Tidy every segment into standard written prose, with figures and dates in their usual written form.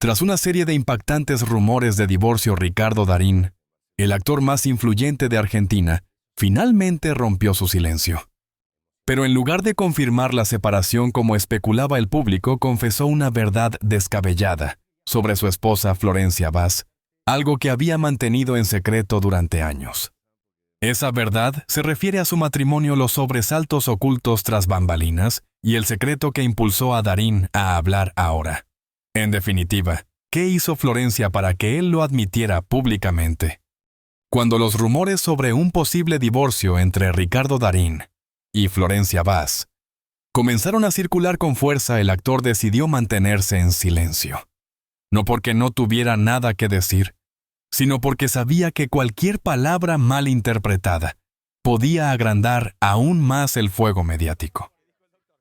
Tras una serie de impactantes rumores de divorcio, Ricardo Darín, el actor más influyente de Argentina, finalmente rompió su silencio. Pero en lugar de confirmar la separación como especulaba el público, confesó una verdad descabellada sobre su esposa Florencia Vaz, algo que había mantenido en secreto durante años. Esa verdad se refiere a su matrimonio, los sobresaltos ocultos tras bambalinas y el secreto que impulsó a Darín a hablar ahora. En definitiva, ¿qué hizo Florencia para que él lo admitiera públicamente? Cuando los rumores sobre un posible divorcio entre Ricardo Darín y Florencia Vaz comenzaron a circular con fuerza, el actor decidió mantenerse en silencio. No porque no tuviera nada que decir, sino porque sabía que cualquier palabra mal interpretada podía agrandar aún más el fuego mediático.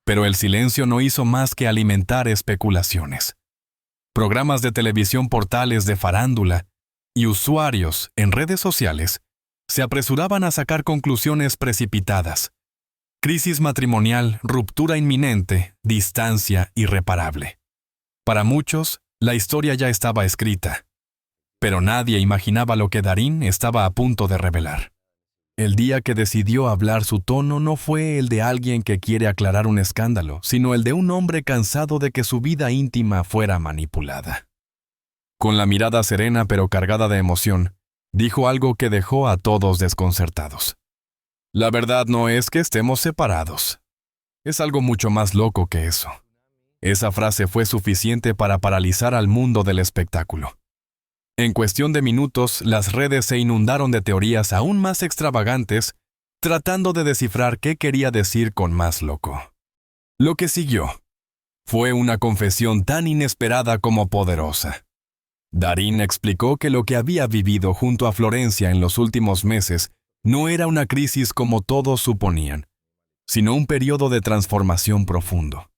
Pero el silencio no hizo más que alimentar especulaciones. Programas de televisión, portales de farándula y usuarios en redes sociales se apresuraban a sacar conclusiones precipitadas. Crisis matrimonial, ruptura inminente, distancia irreparable. Para muchos, la historia ya estaba escrita, pero nadie imaginaba lo que Darín estaba a punto de revelar. El día que decidió hablar, su tono no fue el de alguien que quiere aclarar un escándalo, sino el de un hombre cansado de que su vida íntima fuera manipulada. Con la mirada serena pero cargada de emoción, dijo algo que dejó a todos desconcertados. La verdad no es que estemos separados. Es algo mucho más loco que eso. Esa frase fue suficiente para paralizar al mundo del espectáculo. En cuestión de minutos, las redes se inundaron de teorías aún más extravagantes, tratando de descifrar qué quería decir con más loco. Lo que siguió fue una confesión tan inesperada como poderosa. Darín explicó que lo que había vivido junto a Florencia en los últimos meses no era una crisis como todos suponían, sino un periodo de transformación profundo.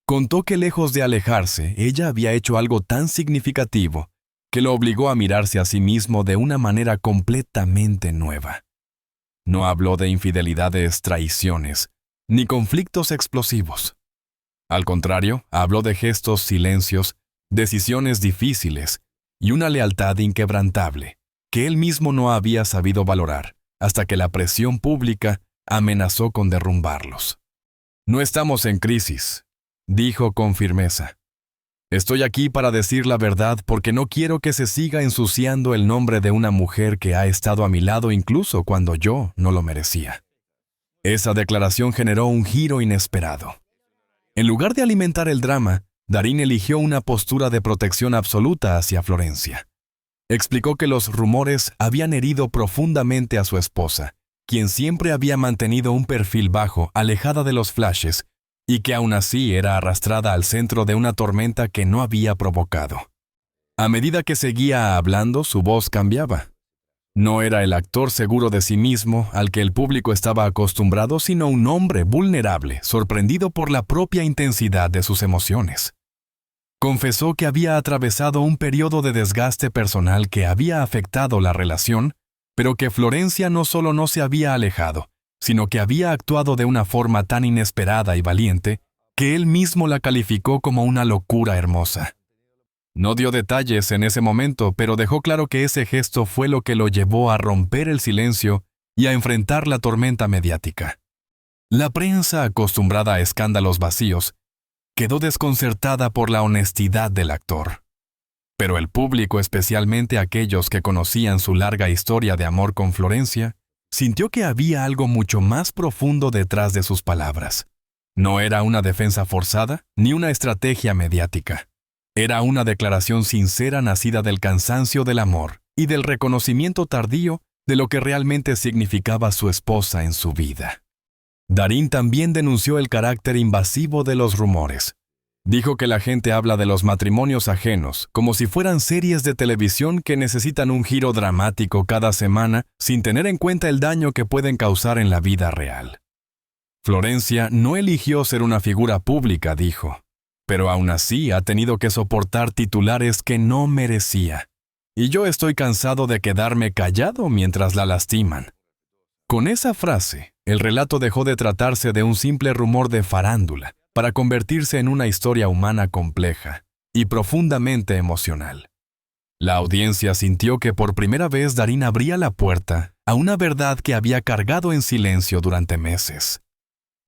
Contó que lejos de alejarse, ella había hecho algo tan significativo que lo obligó a mirarse a sí mismo de una manera completamente nueva. No habló de infidelidades, traiciones, ni conflictos explosivos. Al contrario, habló de gestos, silencios, decisiones difíciles y una lealtad inquebrantable que él mismo no había sabido valorar hasta que la presión pública amenazó con derrumbarlos. No estamos en crisis, dijo con firmeza. Estoy aquí para decir la verdad porque no quiero que se siga ensuciando el nombre de una mujer que ha estado a mi lado incluso cuando yo no lo merecía. Esa declaración generó un giro inesperado. En lugar de alimentar el drama, Darín eligió una postura de protección absoluta hacia Florencia. Explicó que los rumores habían herido profundamente a su esposa, quien siempre había mantenido un perfil bajo, alejada de los flashes, y que aún así era arrastrada al centro de una tormenta que no había provocado. A medida que seguía hablando, su voz cambiaba. No era el actor seguro de sí mismo al que el público estaba acostumbrado, sino un hombre vulnerable, sorprendido por la propia intensidad de sus emociones. Confesó que había atravesado un periodo de desgaste personal que había afectado la relación, pero que Florencia no solo no se había alejado, sino que había actuado de una forma tan inesperada y valiente que él mismo la calificó como una locura hermosa. No dio detalles en ese momento, pero dejó claro que ese gesto fue lo que lo llevó a romper el silencio y a enfrentar la tormenta mediática. La prensa, acostumbrada a escándalos vacíos, quedó desconcertada por la honestidad del actor. Pero el público, especialmente aquellos que conocían su larga historia de amor con Florencia, sintió que había algo mucho más profundo detrás de sus palabras. No era una defensa forzada ni una estrategia mediática. Era una declaración sincera nacida del cansancio del amor y del reconocimiento tardío de lo que realmente significaba su esposa en su vida. Darín también denunció el carácter invasivo de los rumores. Dijo que la gente habla de los matrimonios ajenos como si fueran series de televisión que necesitan un giro dramático cada semana sin tener en cuenta el daño que pueden causar en la vida real. Florencia no eligió ser una figura pública, dijo, pero aún así ha tenido que soportar titulares que no merecía. Y yo estoy cansado de quedarme callado mientras la lastiman. Con esa frase, el relato dejó de tratarse de un simple rumor de farándula para convertirse en una historia humana compleja y profundamente emocional. La audiencia sintió que por primera vez Darín abría la puerta a una verdad que había cargado en silencio durante meses.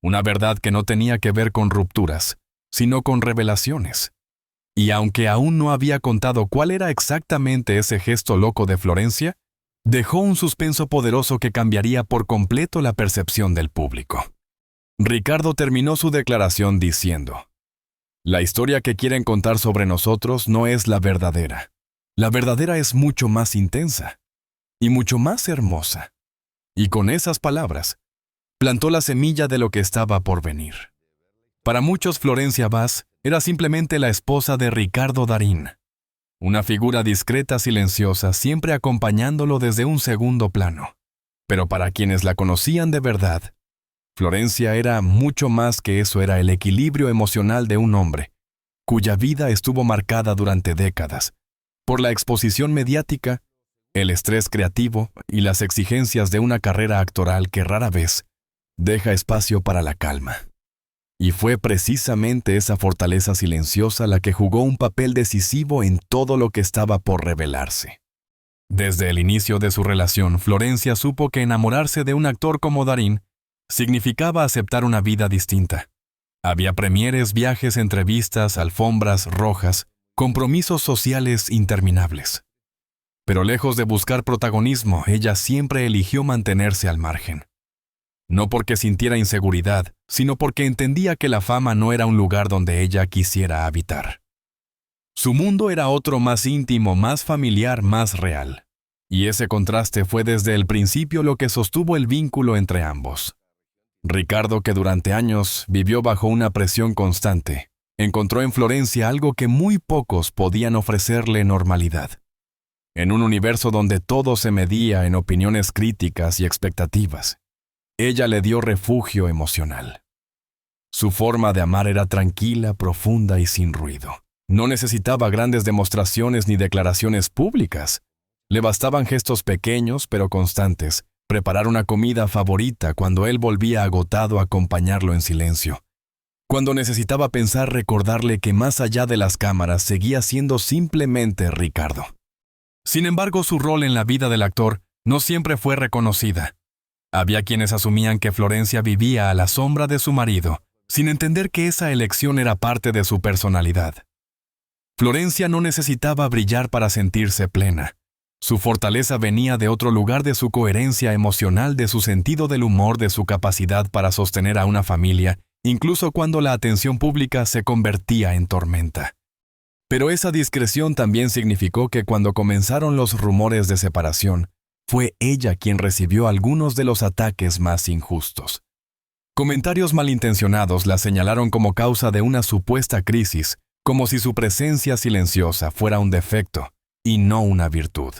Una verdad que no tenía que ver con rupturas, sino con revelaciones. Y aunque aún no había contado cuál era exactamente ese gesto loco de Florencia, dejó un suspenso poderoso que cambiaría por completo la percepción del público. Ricardo terminó su declaración diciendo: «La historia que quieren contar sobre nosotros no es la verdadera. La verdadera es mucho más intensa y mucho más hermosa». Y con esas palabras, plantó la semilla de lo que estaba por venir. Para muchos, Florencia Vaz era simplemente la esposa de Ricardo Darín, una figura discreta, silenciosa, siempre acompañándolo desde un segundo plano. Pero para quienes la conocían de verdad, Florencia era mucho más que eso. Era el equilibrio emocional de un hombre, cuya vida estuvo marcada durante décadas por la exposición mediática, el estrés creativo y las exigencias de una carrera actoral que rara vez deja espacio para la calma. Y fue precisamente esa fortaleza silenciosa la que jugó un papel decisivo en todo lo que estaba por revelarse. Desde el inicio de su relación, Florencia supo que enamorarse de un actor como Darín significaba aceptar una vida distinta. Había premieres, viajes, entrevistas, alfombras rojas, compromisos sociales interminables. Pero lejos de buscar protagonismo, ella siempre eligió mantenerse al margen. No porque sintiera inseguridad, sino porque entendía que la fama no era un lugar donde ella quisiera habitar. Su mundo era otro, más íntimo, más familiar, más real. Y ese contraste fue desde el principio lo que sostuvo el vínculo entre ambos. Ricardo, que durante años vivió bajo una presión constante, encontró en Florencia algo que muy pocos podían ofrecerle: normalidad. En un universo donde todo se medía en opiniones críticas y expectativas, ella le dio refugio emocional. Su forma de amar era tranquila, profunda y sin ruido. No necesitaba grandes demostraciones ni declaraciones públicas. Le bastaban gestos pequeños pero constantes, preparar una comida favorita cuando él volvía agotado, acompañarlo en silencio. Cuando necesitaba pensar, recordarle que más allá de las cámaras seguía siendo simplemente Ricardo. Sin embargo, su rol en la vida del actor no siempre fue reconocida. Había quienes asumían que Florencia vivía a la sombra de su marido, sin entender que esa elección era parte de su personalidad. Florencia no necesitaba brillar para sentirse plena. Su fortaleza venía de otro lugar, de su coherencia emocional, de su sentido del humor, de su capacidad para sostener a una familia, incluso cuando la atención pública se convertía en tormenta. Pero esa discreción también significó que cuando comenzaron los rumores de separación, fue ella quien recibió algunos de los ataques más injustos. Comentarios malintencionados la señalaron como causa de una supuesta crisis, como si su presencia silenciosa fuera un defecto y no una virtud.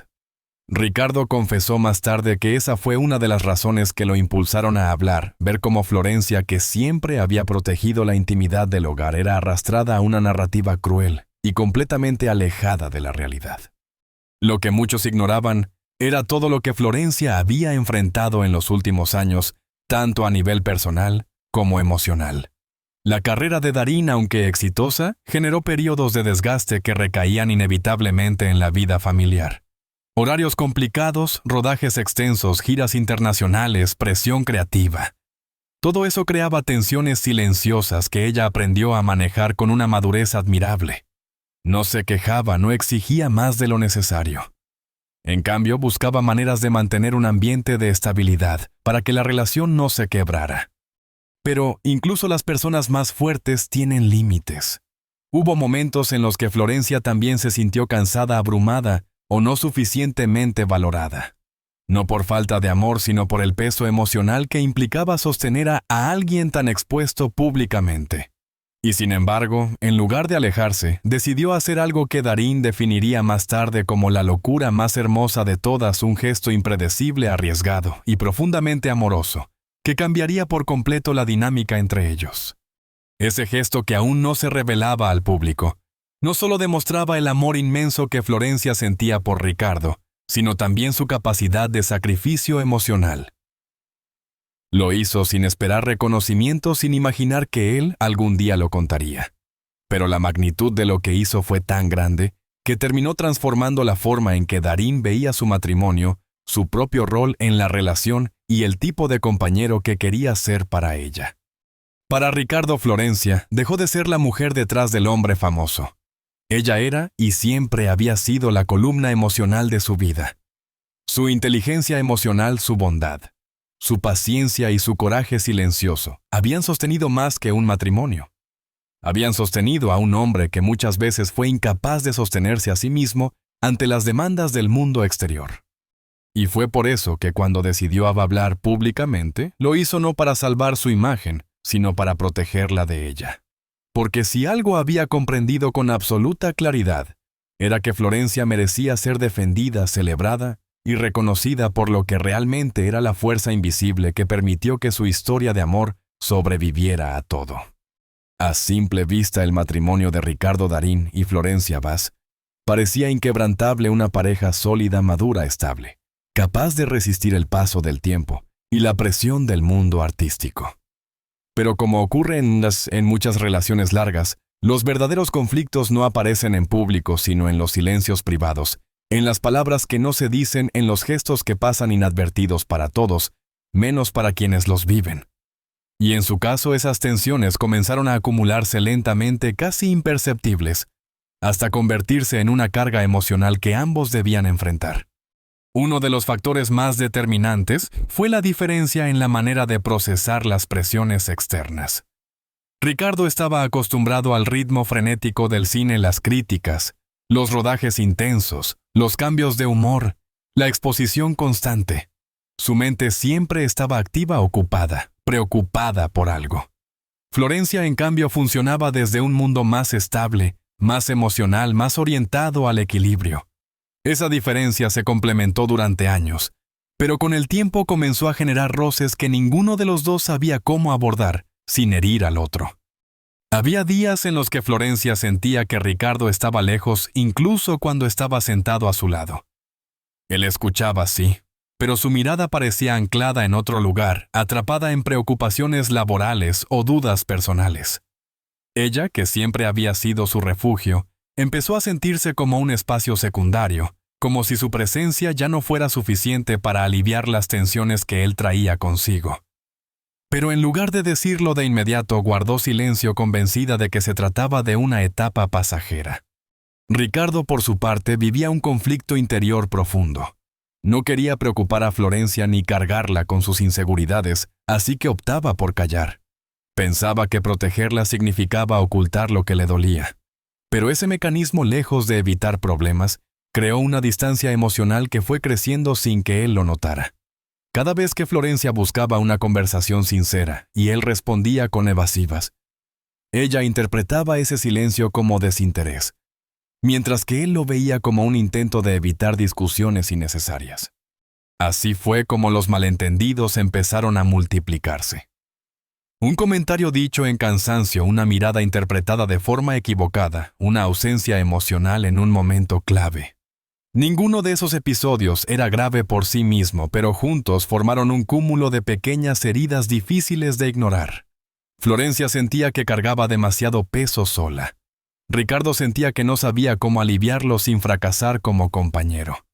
Ricardo confesó más tarde que esa fue una de las razones que lo impulsaron a hablar: ver cómo Florencia, que siempre había protegido la intimidad del hogar, era arrastrada a una narrativa cruel y completamente alejada de la realidad. Lo que muchos ignoraban era todo lo que Florencia había enfrentado en los últimos años, tanto a nivel personal como emocional. La carrera de Darín, aunque exitosa, generó periodos de desgaste que recaían inevitablemente en la vida familiar. Horarios complicados, rodajes extensos, giras internacionales, presión creativa. Todo eso creaba tensiones silenciosas que ella aprendió a manejar con una madurez admirable. No se quejaba, no exigía más de lo necesario. En cambio, buscaba maneras de mantener un ambiente de estabilidad para que la relación no se quebrara. Pero incluso las personas más fuertes tienen límites. Hubo momentos en los que Florencia también se sintió cansada, abrumada o no suficientemente valorada. No por falta de amor, sino por el peso emocional que implicaba sostener a alguien tan expuesto públicamente. Y sin embargo, en lugar de alejarse, decidió hacer algo que Darín definiría más tarde como la locura más hermosa de todas: un gesto impredecible, arriesgado y profundamente amoroso, que cambiaría por completo la dinámica entre ellos. Ese gesto, que aún no se revelaba al público, no solo demostraba el amor inmenso que Florencia sentía por Ricardo, sino también su capacidad de sacrificio emocional. Lo hizo sin esperar reconocimiento, sin imaginar que él algún día lo contaría. Pero la magnitud de lo que hizo fue tan grande que terminó transformando la forma en que Darín veía su matrimonio, su propio rol en la relación y el tipo de compañero que quería ser para ella. Para Ricardo, Florencia dejó de ser la mujer detrás del hombre famoso. Ella era y siempre había sido la columna emocional de su vida. Su inteligencia emocional, su bondad, su paciencia y su coraje silencioso habían sostenido más que un matrimonio. Habían sostenido a un hombre que muchas veces fue incapaz de sostenerse a sí mismo ante las demandas del mundo exterior. Y fue por eso que cuando decidió hablar públicamente, lo hizo no para salvar su imagen, sino para protegerla de ella. Porque si algo había comprendido con absoluta claridad, era que Florencia merecía ser defendida, celebrada y reconocida por lo que realmente era la fuerza invisible que permitió que su historia de amor sobreviviera a todo. A simple vista, el matrimonio de Ricardo Darín y Florencia Bas parecía inquebrantable, una pareja sólida, madura, estable, capaz de resistir el paso del tiempo y la presión del mundo artístico. Pero como ocurre en muchas relaciones largas, los verdaderos conflictos no aparecen en público, sino en los silencios privados, en las palabras que no se dicen, en los gestos que pasan inadvertidos para todos, menos para quienes los viven. Y en su caso, esas tensiones comenzaron a acumularse lentamente, casi imperceptibles, hasta convertirse en una carga emocional que ambos debían enfrentar. Uno de los factores más determinantes fue la diferencia en la manera de procesar las presiones externas. Ricardo estaba acostumbrado al ritmo frenético del cine, las críticas, los rodajes intensos, los cambios de humor, la exposición constante. Su mente siempre estaba activa, ocupada, preocupada por algo. Florencia, en cambio, funcionaba desde un mundo más estable, más emocional, más orientado al equilibrio. Esa diferencia se complementó durante años, pero con el tiempo comenzó a generar roces que ninguno de los dos sabía cómo abordar, sin herir al otro. Había días en los que Florencia sentía que Ricardo estaba lejos, incluso cuando estaba sentado a su lado. Él escuchaba, sí, pero su mirada parecía anclada en otro lugar, atrapada en preocupaciones laborales o dudas personales. Ella, que siempre había sido su refugio, empezó a sentirse como un espacio secundario, como si su presencia ya no fuera suficiente para aliviar las tensiones que él traía consigo. Pero en lugar de decirlo de inmediato, guardó silencio, convencida de que se trataba de una etapa pasajera. Ricardo, por su parte, vivía un conflicto interior profundo. No quería preocupar a Florencia ni cargarla con sus inseguridades, así que optaba por callar. Pensaba que protegerla significaba ocultar lo que le dolía. Pero ese mecanismo, lejos de evitar problemas, creó una distancia emocional que fue creciendo sin que él lo notara. Cada vez que Florencia buscaba una conversación sincera y él respondía con evasivas, ella interpretaba ese silencio como desinterés, mientras que él lo veía como un intento de evitar discusiones innecesarias. Así fue como los malentendidos empezaron a multiplicarse. Un comentario dicho en cansancio, una mirada interpretada de forma equivocada, una ausencia emocional en un momento clave. Ninguno de esos episodios era grave por sí mismo, pero juntos formaron un cúmulo de pequeñas heridas difíciles de ignorar. Florencia sentía que cargaba demasiado peso sola. Ricardo sentía que no sabía cómo aliviarlo sin fracasar como compañero.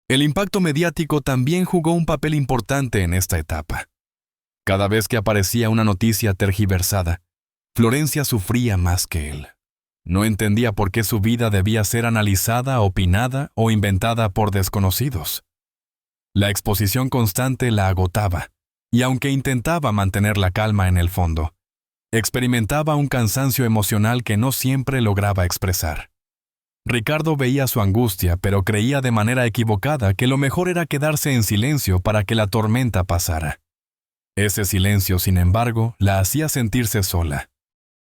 El impacto mediático también jugó un papel importante en esta etapa. Cada vez que aparecía una noticia tergiversada, Florencia sufría más que él. No entendía por qué su vida debía ser analizada, opinada o inventada por desconocidos. La exposición constante la agotaba, y aunque intentaba mantener la calma en el fondo, experimentaba un cansancio emocional que no siempre lograba expresar. Ricardo veía su angustia, pero creía de manera equivocada que lo mejor era quedarse en silencio para que la tormenta pasara. Ese silencio, sin embargo, la hacía sentirse sola.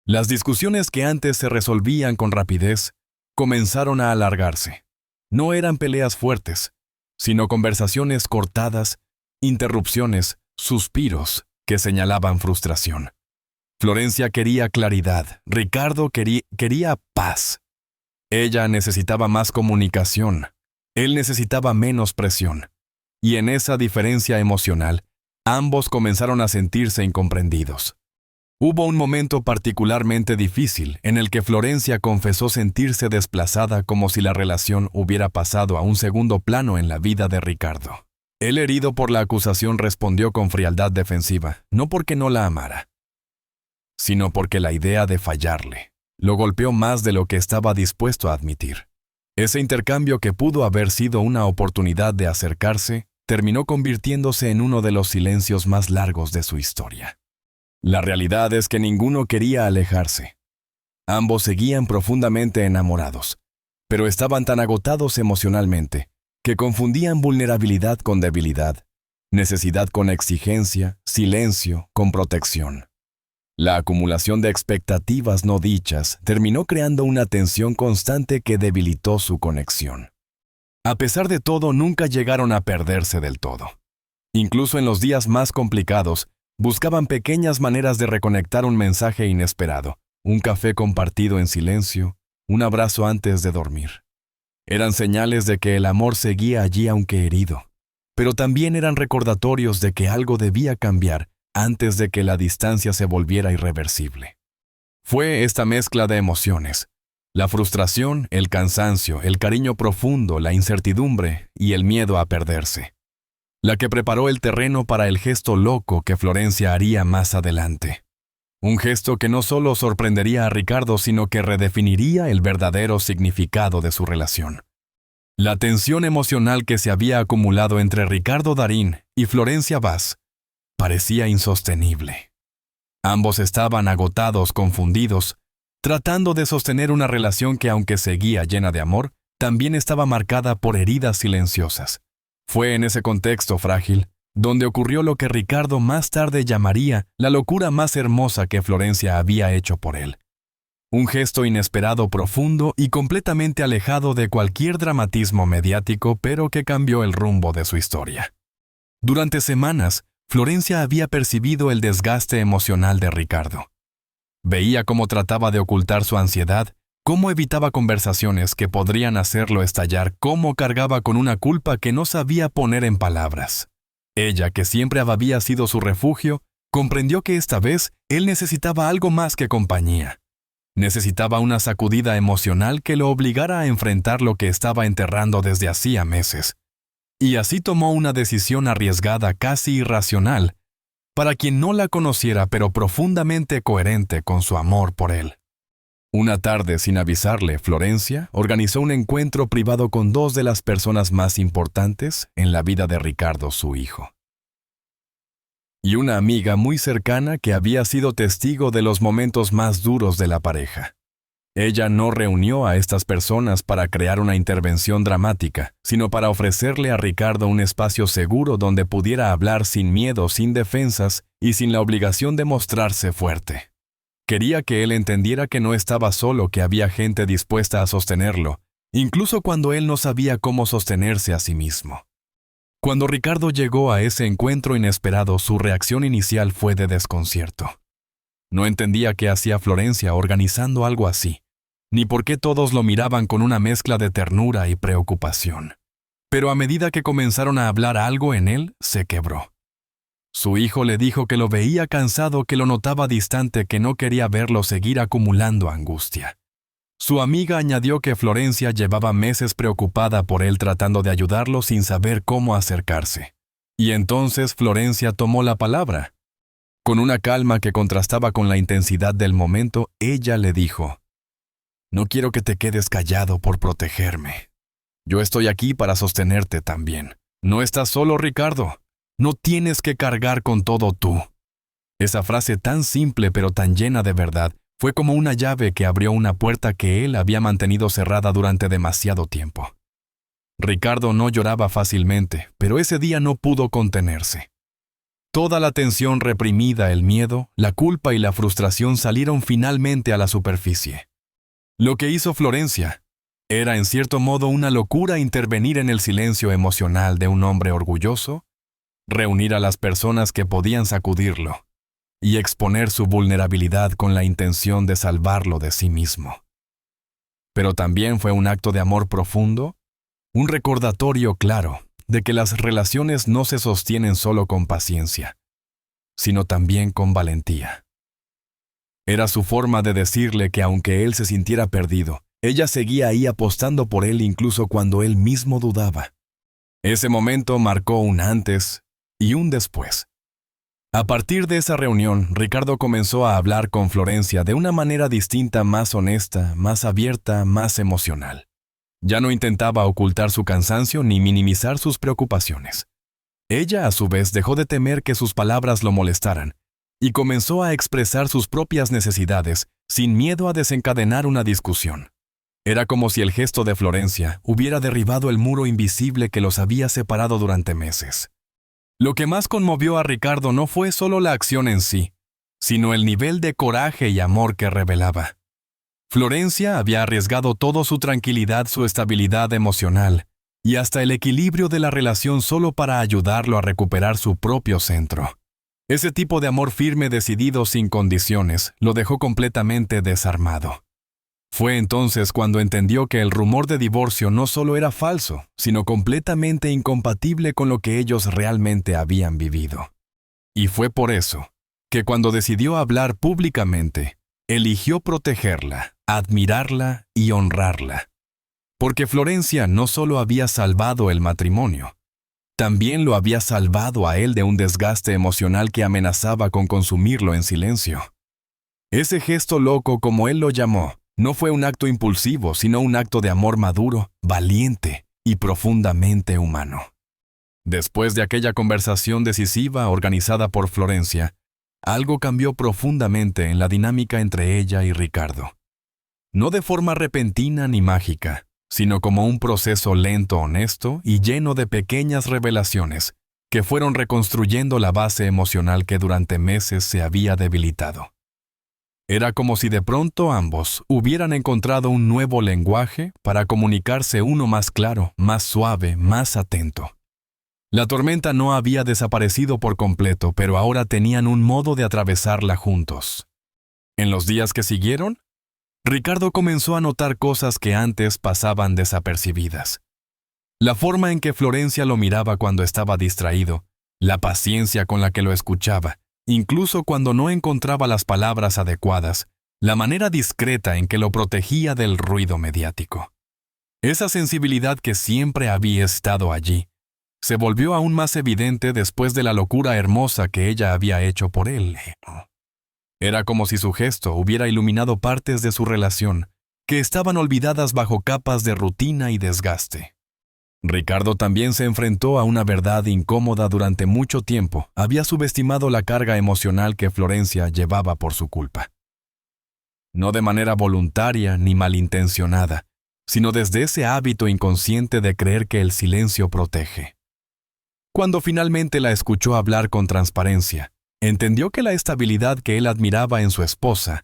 Las discusiones que antes se resolvían con rapidez comenzaron a alargarse. No eran peleas fuertes, sino conversaciones cortadas, interrupciones, suspiros que señalaban frustración. Florencia quería claridad, Ricardo quería paz. Ella necesitaba más comunicación, él necesitaba menos presión. Y en esa diferencia emocional, ambos comenzaron a sentirse incomprendidos. Hubo un momento particularmente difícil en el que Florencia confesó sentirse desplazada, como si la relación hubiera pasado a un segundo plano en la vida de Ricardo. Él, herido por la acusación, respondió con frialdad defensiva, no porque no la amara, sino porque la idea de fallarle lo golpeó más de lo que estaba dispuesto a admitir. Ese intercambio, que pudo haber sido una oportunidad de acercarse, terminó convirtiéndose en uno de los silencios más largos de su historia. La realidad es que ninguno quería alejarse. Ambos seguían profundamente enamorados, pero estaban tan agotados emocionalmente que confundían vulnerabilidad con debilidad, necesidad con exigencia, silencio con protección. La acumulación de expectativas no dichas terminó creando una tensión constante que debilitó su conexión. A pesar de todo, nunca llegaron a perderse del todo. Incluso en los días más complicados, buscaban pequeñas maneras de reconectar: un mensaje inesperado, un café compartido en silencio, un abrazo antes de dormir. Eran señales de que el amor seguía allí aunque herido, pero también eran recordatorios de que algo debía cambiar antes de que la distancia se volviera irreversible. Fue esta mezcla de emociones: la frustración, el cansancio, el cariño profundo, la incertidumbre y el miedo a perderse, la que preparó el terreno para el gesto loco que Florencia haría más adelante. Un gesto que no solo sorprendería a Ricardo, sino que redefiniría el verdadero significado de su relación. La tensión emocional que se había acumulado entre Ricardo Darín y Florencia Vaz parecía insostenible. Ambos estaban agotados, confundidos, tratando de sostener una relación que, aunque seguía llena de amor, también estaba marcada por heridas silenciosas. Fue en ese contexto frágil donde ocurrió lo que Ricardo más tarde llamaría la locura más hermosa que Florencia había hecho por él. Un gesto inesperado, profundo y completamente alejado de cualquier dramatismo mediático, pero que cambió el rumbo de su historia. Durante semanas, Florencia había percibido el desgaste emocional de Ricardo. Veía cómo trataba de ocultar su ansiedad, cómo evitaba conversaciones que podrían hacerlo estallar, cómo cargaba con una culpa que no sabía poner en palabras. Ella, que siempre había sido su refugio, comprendió que esta vez él necesitaba algo más que compañía. Necesitaba una sacudida emocional que lo obligara a enfrentar lo que estaba enterrando desde hacía meses. Y así tomó una decisión arriesgada, casi irracional, para quien no la conociera, pero profundamente coherente con su amor por él. Una tarde, sin avisarle, Florencia organizó un encuentro privado con dos de las personas más importantes en la vida de Ricardo, su hijo, y una amiga muy cercana que había sido testigo de los momentos más duros de la pareja. Ella no reunió a estas personas para crear una intervención dramática, sino para ofrecerle a Ricardo un espacio seguro donde pudiera hablar sin miedo, sin defensas y sin la obligación de mostrarse fuerte. Quería que él entendiera que no estaba solo, que había gente dispuesta a sostenerlo, incluso cuando él no sabía cómo sostenerse a sí mismo. Cuando Ricardo llegó a ese encuentro inesperado, su reacción inicial fue de desconcierto. No entendía qué hacía Florencia organizando algo así, ni por qué todos lo miraban con una mezcla de ternura y preocupación. Pero a medida que comenzaron a hablar, algo en él se quebró. Su hijo le dijo que lo veía cansado, que lo notaba distante, que no quería verlo seguir acumulando angustia. Su amiga añadió que Florencia llevaba meses preocupada por él, tratando de ayudarlo sin saber cómo acercarse. Y entonces Florencia tomó la palabra. Con una calma que contrastaba con la intensidad del momento, ella le dijo: «No quiero que te quedes callado por protegerme. Yo estoy aquí para sostenerte también. No estás solo, Ricardo. No tienes que cargar con todo tú». Esa frase tan simple pero tan llena de verdad fue como una llave que abrió una puerta que él había mantenido cerrada durante demasiado tiempo. Ricardo no lloraba fácilmente, pero ese día no pudo contenerse. Toda la tensión reprimida, el miedo, la culpa y la frustración salieron finalmente a la superficie. Lo que hizo Florencia era, en cierto modo, una locura: intervenir en el silencio emocional de un hombre orgulloso, reunir a las personas que podían sacudirlo y exponer su vulnerabilidad con la intención de salvarlo de sí mismo. Pero también fue un acto de amor profundo, un recordatorio claro de que las relaciones no se sostienen solo con paciencia, sino también con valentía. Era su forma de decirle que aunque él se sintiera perdido, ella seguía ahí apostando por él incluso cuando él mismo dudaba. Ese momento marcó un antes y un después. A partir de esa reunión, Ricardo comenzó a hablar con Florencia de una manera distinta, más honesta, más abierta, más emocional. Ya no intentaba ocultar su cansancio ni minimizar sus preocupaciones. Ella, a su vez, dejó de temer que sus palabras lo molestaran y comenzó a expresar sus propias necesidades sin miedo a desencadenar una discusión. Era como si el gesto de Florencia hubiera derribado el muro invisible que los había separado durante meses. Lo que más conmovió a Ricardo no fue solo la acción en sí, sino el nivel de coraje y amor que revelaba. Florencia había arriesgado todo su tranquilidad, su estabilidad emocional y hasta el equilibrio de la relación solo para ayudarlo a recuperar su propio centro. Ese tipo de amor firme, decidido, sin condiciones, lo dejó completamente desarmado. Fue entonces cuando entendió que el rumor de divorcio no solo era falso, sino completamente incompatible con lo que ellos realmente habían vivido. Y fue por eso que cuando decidió hablar públicamente, eligió protegerla, admirarla y honrarla. Porque Florencia no solo había salvado el matrimonio, también lo había salvado a él de un desgaste emocional que amenazaba con consumirlo en silencio. Ese gesto loco, como él lo llamó, no fue un acto impulsivo, sino un acto de amor maduro, valiente y profundamente humano. Después de aquella conversación decisiva organizada por Florencia, algo cambió profundamente en la dinámica entre ella y Ricardo. No de forma repentina ni mágica, sino como un proceso lento, honesto y lleno de pequeñas revelaciones que fueron reconstruyendo la base emocional que durante meses se había debilitado. Era como si de pronto ambos hubieran encontrado un nuevo lenguaje para comunicarse, uno más claro, más suave, más atento. La tormenta no había desaparecido por completo, pero ahora tenían un modo de atravesarla juntos. En los días que siguieron, Ricardo comenzó a notar cosas que antes pasaban desapercibidas. La forma en que Florencia lo miraba cuando estaba distraído, la paciencia con la que lo escuchaba, incluso cuando no encontraba las palabras adecuadas, la manera discreta en que lo protegía del ruido mediático. Esa sensibilidad que siempre había estado allí, se volvió aún más evidente después de la locura hermosa que ella había hecho por él. Era como si su gesto hubiera iluminado partes de su relación que estaban olvidadas bajo capas de rutina y desgaste. Ricardo también se enfrentó a una verdad incómoda. Durante mucho tiempo había subestimado la carga emocional que Florencia llevaba por su culpa. No de manera voluntaria ni malintencionada, sino desde ese hábito inconsciente de creer que el silencio protege. Cuando finalmente la escuchó hablar con transparencia, entendió que la estabilidad que él admiraba en su esposa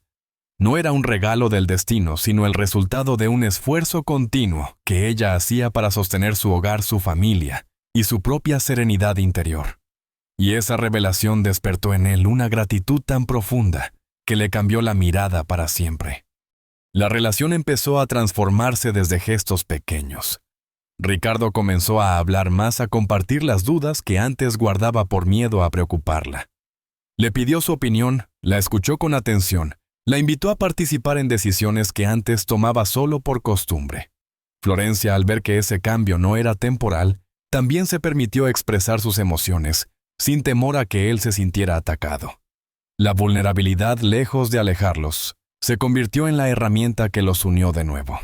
no era un regalo del destino, sino el resultado de un esfuerzo continuo que ella hacía para sostener su hogar, su familia y su propia serenidad interior. Y esa revelación despertó en él una gratitud tan profunda que le cambió la mirada para siempre. La relación empezó a transformarse desde gestos pequeños. Ricardo comenzó a hablar más, a compartir las dudas que antes guardaba por miedo a preocuparla. Le pidió su opinión, la escuchó con atención, la invitó a participar en decisiones que antes tomaba solo por costumbre. Florencia, al ver que ese cambio no era temporal, también se permitió expresar sus emociones, sin temor a que él se sintiera atacado. La vulnerabilidad, lejos de alejarlos, se convirtió en la herramienta que los unió de nuevo.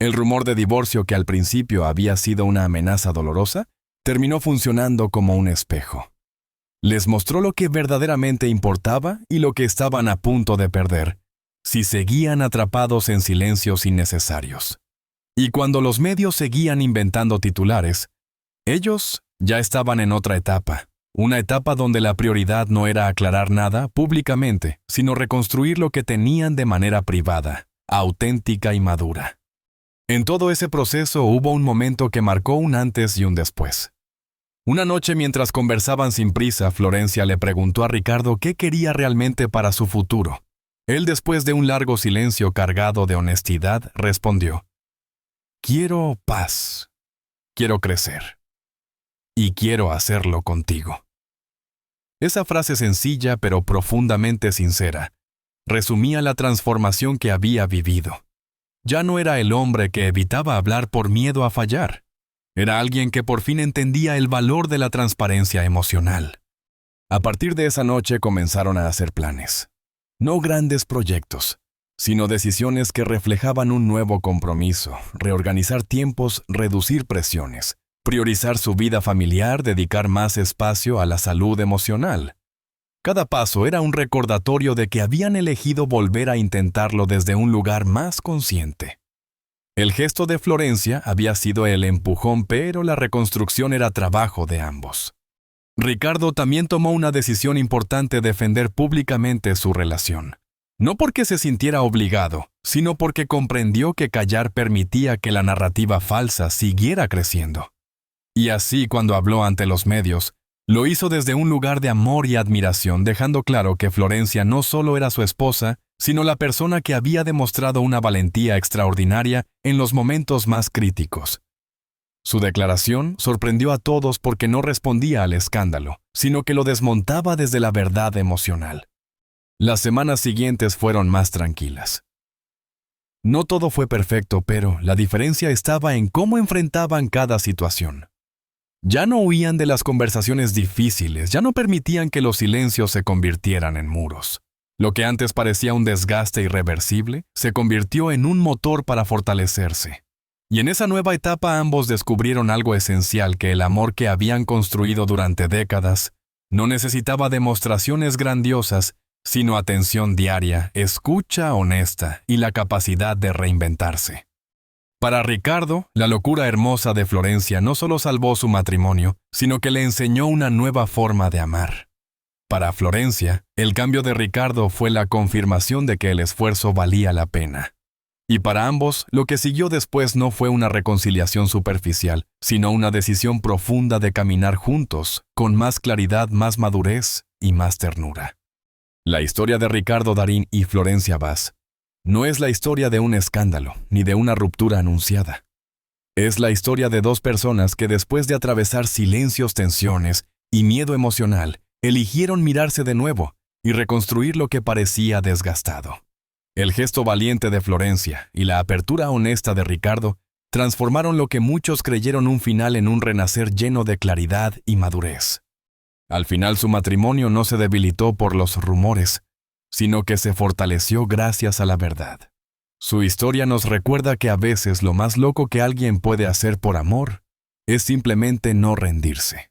El rumor de divorcio, que al principio había sido una amenaza dolorosa, terminó funcionando como un espejo. Les mostró lo que verdaderamente importaba y lo que estaban a punto de perder, si seguían atrapados en silencios innecesarios. Y cuando los medios seguían inventando titulares, ellos ya estaban en otra etapa, una etapa donde la prioridad no era aclarar nada públicamente, sino reconstruir lo que tenían de manera privada, auténtica y madura. En todo ese proceso hubo un momento que marcó un antes y un después. Una noche, mientras conversaban sin prisa, Florencia le preguntó a Ricardo qué quería realmente para su futuro. Él, después de un largo silencio cargado de honestidad, respondió: «Quiero paz, quiero crecer, y quiero hacerlo contigo». Esa frase sencilla pero profundamente sincera resumía la transformación que había vivido. Ya no era el hombre que evitaba hablar por miedo a fallar. Era alguien que por fin entendía el valor de la transparencia emocional. A partir de esa noche comenzaron a hacer planes. No grandes proyectos, sino decisiones que reflejaban un nuevo compromiso: reorganizar tiempos, reducir presiones, priorizar su vida familiar, dedicar más espacio a la salud emocional. Cada paso era un recordatorio de que habían elegido volver a intentarlo desde un lugar más consciente. El gesto de Florencia había sido el empujón, pero la reconstrucción era trabajo de ambos. Ricardo también tomó una decisión importante: defender públicamente su relación. No porque se sintiera obligado, sino porque comprendió que callar permitía que la narrativa falsa siguiera creciendo. Y así, cuando habló ante los medios, lo hizo desde un lugar de amor y admiración, dejando claro que Florencia no solo era su esposa, sino la persona que había demostrado una valentía extraordinaria en los momentos más críticos. Su declaración sorprendió a todos porque no respondía al escándalo, sino que lo desmontaba desde la verdad emocional. Las semanas siguientes fueron más tranquilas. No todo fue perfecto, pero la diferencia estaba en cómo enfrentaban cada situación. Ya no huían de las conversaciones difíciles, ya no permitían que los silencios se convirtieran en muros. Lo que antes parecía un desgaste irreversible, se convirtió en un motor para fortalecerse. Y en esa nueva etapa ambos descubrieron algo esencial: que el amor que habían construido durante décadas no necesitaba demostraciones grandiosas, sino atención diaria, escucha honesta y la capacidad de reinventarse. Para Ricardo, la locura hermosa de Florencia no solo salvó su matrimonio, sino que le enseñó una nueva forma de amar. Para Florencia, el cambio de Ricardo fue la confirmación de que el esfuerzo valía la pena. Y para ambos, lo que siguió después no fue una reconciliación superficial, sino una decisión profunda de caminar juntos, con más claridad, más madurez y más ternura. La historia de Ricardo Darín y Florencia Vaz no es la historia de un escándalo, ni de una ruptura anunciada. Es la historia de dos personas que, después de atravesar silencios, tensiones y miedo emocional, eligieron mirarse de nuevo y reconstruir lo que parecía desgastado. El gesto valiente de Florencia y la apertura honesta de Ricardo transformaron lo que muchos creyeron un final en un renacer lleno de claridad y madurez. Al final, su matrimonio no se debilitó por los rumores, sino que se fortaleció gracias a la verdad. Su historia nos recuerda que a veces lo más loco que alguien puede hacer por amor es simplemente no rendirse.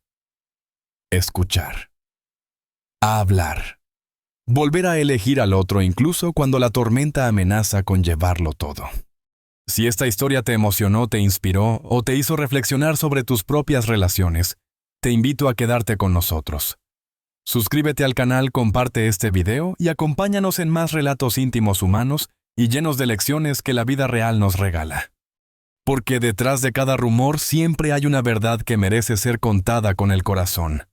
Escuchar. Hablar. Volver a elegir al otro incluso cuando la tormenta amenaza con llevarlo todo. Si esta historia te emocionó, te inspiró o te hizo reflexionar sobre tus propias relaciones, te invito a quedarte con nosotros. Suscríbete al canal, comparte este video y acompáñanos en más relatos íntimos, humanos y llenos de lecciones que la vida real nos regala. Porque detrás de cada rumor siempre hay una verdad que merece ser contada con el corazón.